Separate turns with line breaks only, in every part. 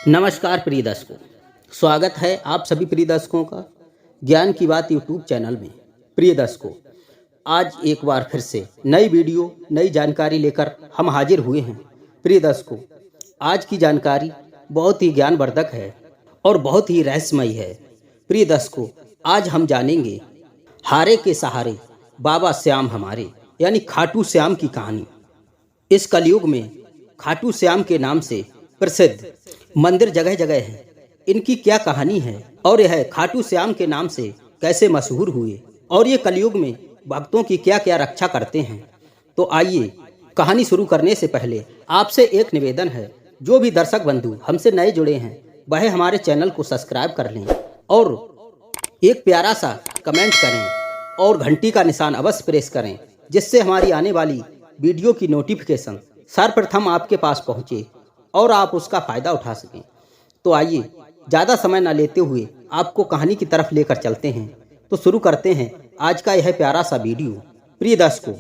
नमस्कार प्रिय दर्शकों, स्वागत है आप सभी प्रिय दर्शकों का ज्ञान की बात यूट्यूब चैनल में। प्रिय दर्शकों, आज एक बार फिर से नई वीडियो नई जानकारी लेकर हम हाजिर हुए हैं। प्रिय दर्शकों, आज की जानकारी बहुत ही ज्ञानवर्धक है और बहुत ही रहस्यमयी है। प्रिय दर्शकों, आज हम जानेंगे हारे के सहारे बाबा श्याम हमारे यानी खाटू श्याम की कहानी। इस कलयुग में खाटू श्याम के नाम से प्रसिद्ध मंदिर जगह जगह है। इनकी क्या कहानी है और यह खाटू श्याम के नाम से कैसे मशहूर हुए और ये कलयुग में भक्तों की क्या क्या रक्षा करते हैं। तो आइए कहानी शुरू करने से पहले आपसे एक निवेदन है, जो भी दर्शक बंधु हमसे नए जुड़े हैं वह हमारे चैनल को सब्सक्राइब कर लें और एक प्यारा सा कमेंट करें और घंटी का निशान अवश्य प्रेस करें, जिससे हमारी आने वाली वीडियो की नोटिफिकेशन सर्वप्रथम आपके पास पहुंचे और आप उसका फ़ायदा उठा सकें। तो आइए ज़्यादा समय न लेते हुए आपको कहानी की तरफ लेकर चलते हैं। तो शुरू करते हैं आज का यह प्यारा सा वीडियो। प्रिय दर्शकों,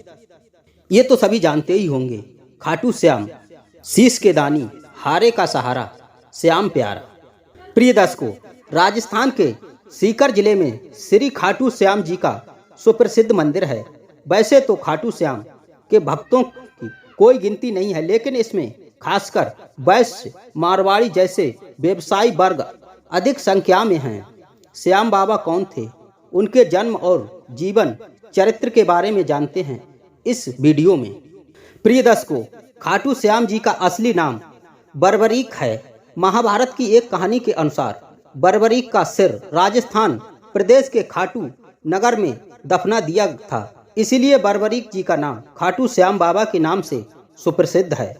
ये तो सभी जानते ही होंगे, खाटू श्याम शीश के दानी, हारे का सहारा, श्याम प्यारा। प्रिय दर्शकों, राजस्थान के सीकर जिले में श्री खाटू श्याम जी का सुप्रसिद्ध मंदिर है। वैसे तो खाटू श्याम के भक्तों की कोई गिनती नहीं है, लेकिन इसमें खासकर वैश्य, मारवाड़ी जैसे व्यवसायी वर्ग अधिक संख्या में हैं। श्याम बाबा कौन थे, उनके जन्म और जीवन चरित्र के बारे में जानते हैं इस वीडियो में। प्रिय दर्शकों, खाटू श्याम जी का असली नाम बर्बरीक है। महाभारत की एक कहानी के अनुसार बर्बरीक का सिर राजस्थान प्रदेश के खाटू नगर में दफना दिया था, इसीलिए बर्बरीक जी का नाम खाटू श्याम बाबा के नाम से सुप्रसिद्ध है।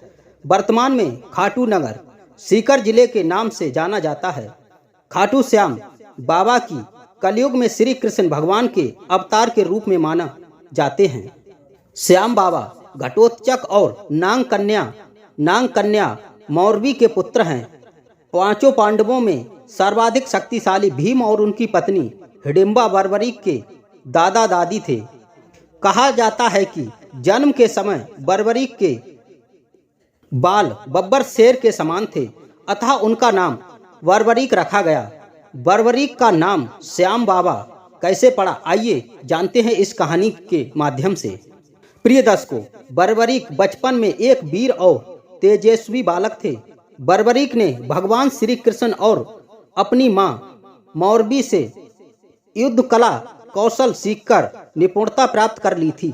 वर्तमान में खाटू नगर सीकर जिले के नाम से जाना जाता है। खाटू श्याम बाबा की कलयुग में श्री कृष्ण भगवान के अवतार के रूप में माना जाते हैं। श्याम बाबा घटोत्कच और नाग कन्या मौरवी के पुत्र हैं। पांचों पांडवों में सर्वाधिक शक्तिशाली भीम और उनकी पत्नी हिडिंबा बर्बरीक के दादा दादी थे। कहा जाता है कि जन्म के समय बर्बरीक के बाल बब्बर शेर के समान थे, अतः उनका नाम बर्बरीक रखा गया। बर्बरीक का नाम श्याम बाबा कैसे पड़ा, आइए जानते हैं इस कहानी के माध्यम से। प्रिय दर्शकों, बर्बरीक बचपन में एक वीर और तेजस्वी बालक थे। बर्बरीक ने भगवान श्री कृष्ण और अपनी मां मौरवी से युद्ध कला कौशल सीखकर निपुणता प्राप्त कर ली थी।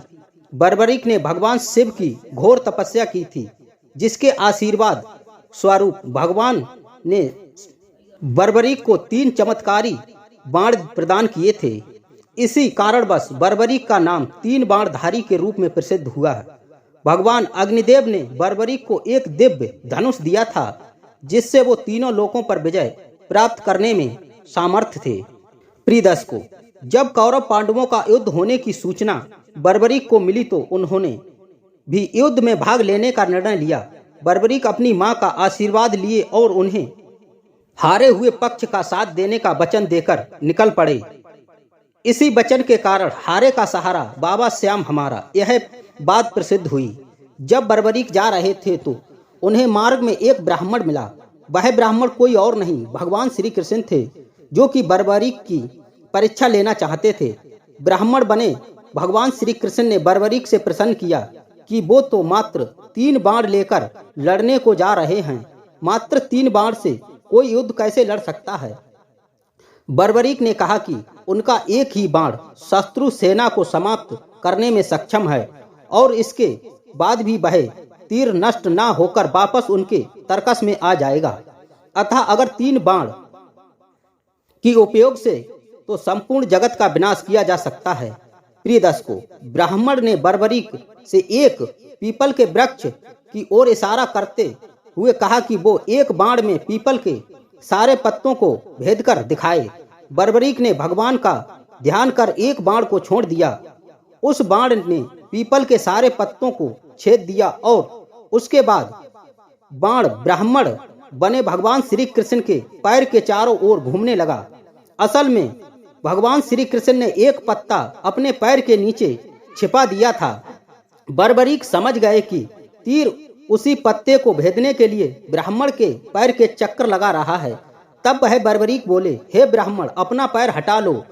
बर्बरीक ने भगवान शिव की घोर तपस्या की थी, जिसके आशीर्वाद स्वरूप भगवान ने बर्बरीक को 3 चमत्कारी बाण प्रदान किए थे। इसी कारणवश बर्बरीक का नाम 3 बाणधारी के रूप में प्रसिद्ध हुआ है। भगवान अग्निदेव ने बर्बरीक को एक दिव्य धनुष दिया था, जिससे वो तीनों लोकों पर विजय प्राप्त करने में सामर्थ्य थे। प्रिय दर्शकों, जब कौरव पांडवों का युद्ध होने की सूचना बर्बरीक को मिली तो उन्होंने भी युद्ध में भाग लेने का निर्णय लिया। बर्बरीक अपनी मां का आशीर्वाद लिए और उन्हें हारे हुए पक्ष का साथ देने का वचन देकर निकल पड़े। इसी वचन के कारण हारे का सहारा बाबा श्याम हमारा यह बात प्रसिद्ध हुई। जब बर्बरीक जा रहे थे तो उन्हें मार्ग में एक ब्राह्मण मिला। वह ब्राह्मण कोई और नहीं भगवान श्री कृष्ण थे, जो कि बर्बरीक की परीक्षा लेना चाहते थे। ब्राह्मण बने भगवान श्री कृष्ण ने बर्बरीक से प्रश्न किया कि वो तो मात्र 3 बाण लेकर लड़ने को जा रहे हैं, मात्र 3 बाण से कोई युद्ध कैसे लड़ सकता है। बर्बरीक ने कहा कि उनका एक ही बाण शत्रु सेना को समाप्त करने में सक्षम है और इसके बाद भी वह तीर नष्ट ना होकर वापस उनके तरकस में आ जाएगा। अतः अगर 3 बाण की उपयोग से तो संपूर्ण जगत का विनाश किया जा सकता है। प्रिय दर्शकों, ब्राह्मण ने बर्बरीक से एक पीपल के वृक्ष की ओर इशारा करते हुए कहा कि वो एक बाण में पीपल के सारे पत्तों को भेद कर दिखाए। बर्बरीक ने भगवान का ध्यान कर एक बाण को छोड़ दिया। उस बाण ने पीपल के सारे पत्तों को छेद दिया और उसके बाद बाण ब्राह्मण बने भगवान श्री कृष्ण के पैर के चारों ओर घूमने लगा। असल में भगवान श्री कृष्ण ने एक पत्ता अपने पैर के नीचे छिपा दिया था। बर्बरीक समझ गए कि तीर उसी पत्ते को भेदने के लिए ब्राह्मण के पैर के चक्कर लगा रहा है। तब वह बर्बरीक बोले, हे ब्राह्मण, अपना पैर हटा लो,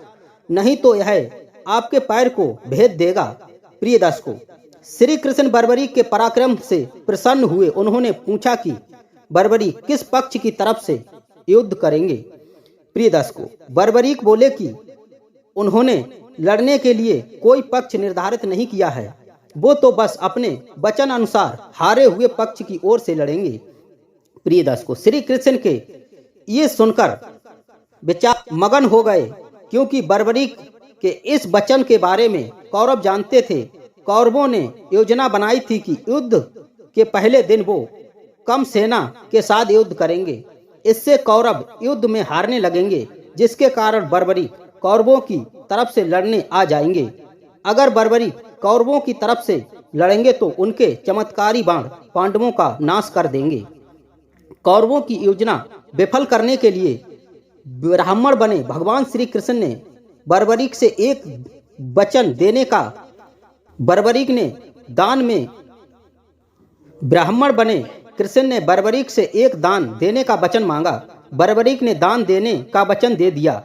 नहीं तो यह आपके पैर को भेद देगा। प्रिय दर्शकों, श्री कृष्ण बर्बरीक के पराक्रम से प्रसन्न हुए। उन्होंने पूछा कि बर्बरीक किस पक्ष की तरफ से युद्ध करेंगे। प्रिय दर्शकों, बर्बरीक बोले कि उन्होंने लड़ने के लिए कोई पक्ष निर्धारित नहीं किया है, वो तो बस अपने वचन अनुसार हारे हुए पक्ष की ओर से लड़ेंगे। प्रिय दर्शकों, श्री कृष्ण के ये सुनकर विचार मगन हो गए, क्योंकि बर्बरीक के इस वचन के बारे में कौरव जानते थे। कौरवों ने योजना बनाई थी कि युद्ध के पहले दिन वो कम सेना के साथ युद्ध करेंगे। इससे कौरव युद्ध में हारने लगेंगे, जिसके कारण बर्बरीक कौरवों की तरफ से लड़ने आ जाएंगे। अगर बर्बरीक कौरवों की तरफ से लड़ेंगे तो उनके चमत्कारी बाण पांडवों का नाश कर देंगे। कौरवों की योजना विफल करने के लिए ब्राह्मण बने भगवान श्री कृष्ण ने बर्बरीक से एक वचन देने का बर्बरीक ने दान में ब्राह्मण बने कृष्ण ने बर्बरीक से एक दान देने का वचन मांगा। बर्बरीक ने दान देने का वचन दे दिया।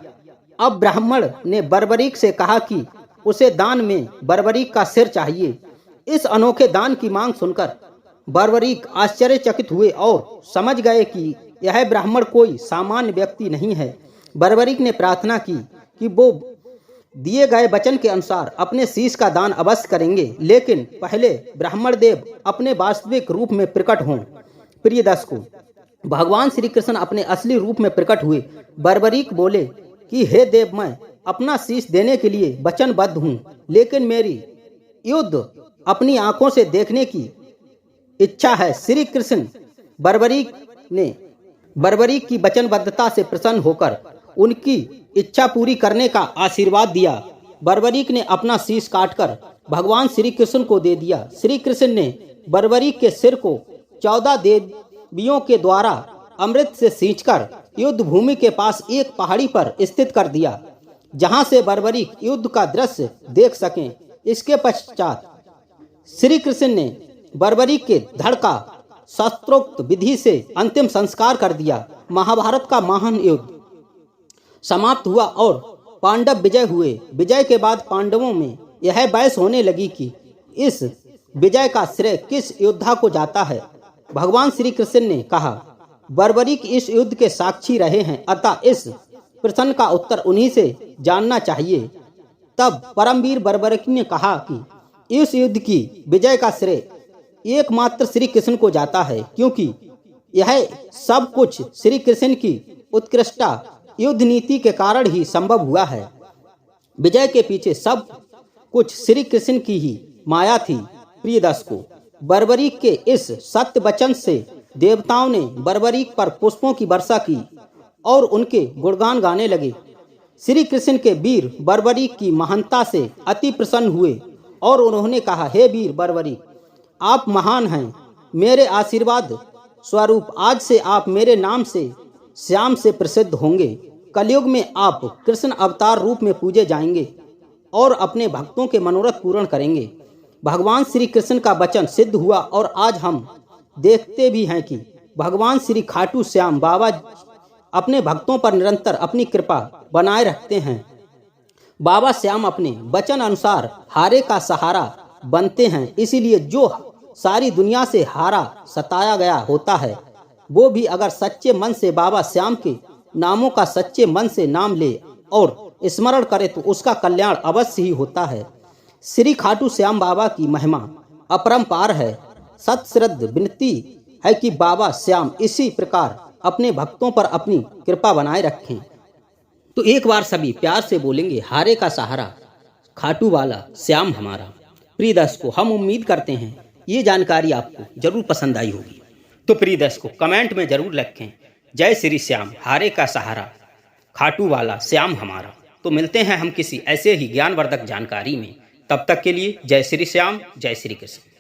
अब ब्राह्मण ने बर्बरीक से कहा कि उसे दान में बर्बरीक का सिर चाहिए। इस अनोखे दान की मांग सुनकर बर्बरीक आश्चर्यचकित हुए और समझ गए कि यह ब्राह्मण कोई सामान्य व्यक्ति नहीं है। बर्बरीक ने प्रार्थना की कि वो दिए गए वचन के अनुसार अपने शीश का दान अवश्य करेंगे, लेकिन पहले ब्राह्मण देव अपने वास्तविक रूप में प्रकट हों। प्रिय दर्शकों, भगवान श्री कृष्ण अपने असली रूप में प्रकट हुए। बर्बरीक बोले कि हे देव, मैं अपना शीश देने के लिए वचनबद्ध हूँ, लेकिन मेरी युद्ध अपनी आंखों से देखने की इच्छा है। श्री कृष्ण बर्बरीक की वचनबद्धता से प्रसन्न होकर उनकी इच्छा पूरी करने का आशीर्वाद दिया। बर्बरीक ने अपना शीश काटकर भगवान श्री कृष्ण को दे दिया। श्री कृष्ण ने बर्बरीक के सिर को 14 देवियों के द्वारा अमृत से सींचकर युद्ध भूमि के पास एक पहाड़ी पर स्थित कर दिया, जहां से बर्बरीक युद्ध का दृश्य देख सकें। इसके पश्चात श्री कृष्ण ने बर्बरीक के धड़ का शास्त्रोक्त विधि से अंतिम संस्कार कर दिया। महाभारत का महान युद्ध समाप्त हुआ और पांडव विजय हुए। विजय के बाद पांडवों में यह बहस होने लगी कि इस विजय का श्रेय किस योद्धा को जाता है। भगवान श्री कृष्ण ने कहा, बर्बरीक इस युद्ध के साक्षी रहे हैं, अतः इस प्रश्न का उत्तर उन्हीं से जानना चाहिए। तब परमवीर बर्बरीक ने कहा कि इस युद्ध की विजय का श्रेय एकमात्र श्री कृष्ण को जाता है, क्योंकि यह सब कुछ श्री कृष्ण की उत्कृष्ट युद्ध नीति के कारण ही संभव हुआ है। विजय के पीछे सब कुछ श्री कृष्ण की ही माया थी। प्रिय दर्शकों, बर्बरीक के इस सत्य वचन से देवताओं ने बर्बरीक पर पुष्पों की वर्षा की और उनके गुणगान गाने लगे। श्री कृष्ण के वीर बर्बरीक की महानता से अति प्रसन्न हुए और उन्होंने कहा, हे वीर बर्बरीक, आप महान हैं। मेरे आशीर्वाद स्वरूप आज से आप मेरे नाम से श्याम से प्रसिद्ध होंगे। कलयुग में आप कृष्ण अवतार रूप में पूजे जाएंगे और अपने भक्तों के मनोरथ पूर्ण करेंगे। भगवान श्री कृष्ण का वचन सिद्ध हुआ और आज हम देखते भी हैं कि भगवान श्री खाटू श्याम बाबा अपने भक्तों पर निरंतर अपनी कृपा बनाए रखते हैं। बाबा श्याम अपने वचन अनुसार हारे का सहारा बनते हैं। इसीलिए जो सारी दुनिया से हारा सताया गया होता है, वो भी अगर सच्चे मन से बाबा श्याम के नामों का सच्चे मन से नाम ले और स्मरण करे तो उसका कल्याण अवश्य ही होता है। श्री खाटू श्याम बाबा की महिमा अपरंपार है। सत्श्रद्ध विनती है कि बाबा श्याम इसी प्रकार अपने भक्तों पर अपनी कृपा बनाए रखें। तो एक बार सभी प्यार से बोलेंगे, हारे का सहारा खाटू वाला श्याम हमारा। प्रिय दर्शकों, हम उम्मीद करते हैं ये जानकारी आपको जरूर पसंद आई होगी। तो प्रिय दर्शकों, कमेंट में जरूर लिखें, जय श्री श्याम, हारे का सहारा खाटू वाला श्याम हमारा। तो मिलते हैं हम किसी ऐसे ही ज्ञानवर्धक जानकारी में। तब तक के लिए जय श्री श्याम, जय श्री कृष्ण।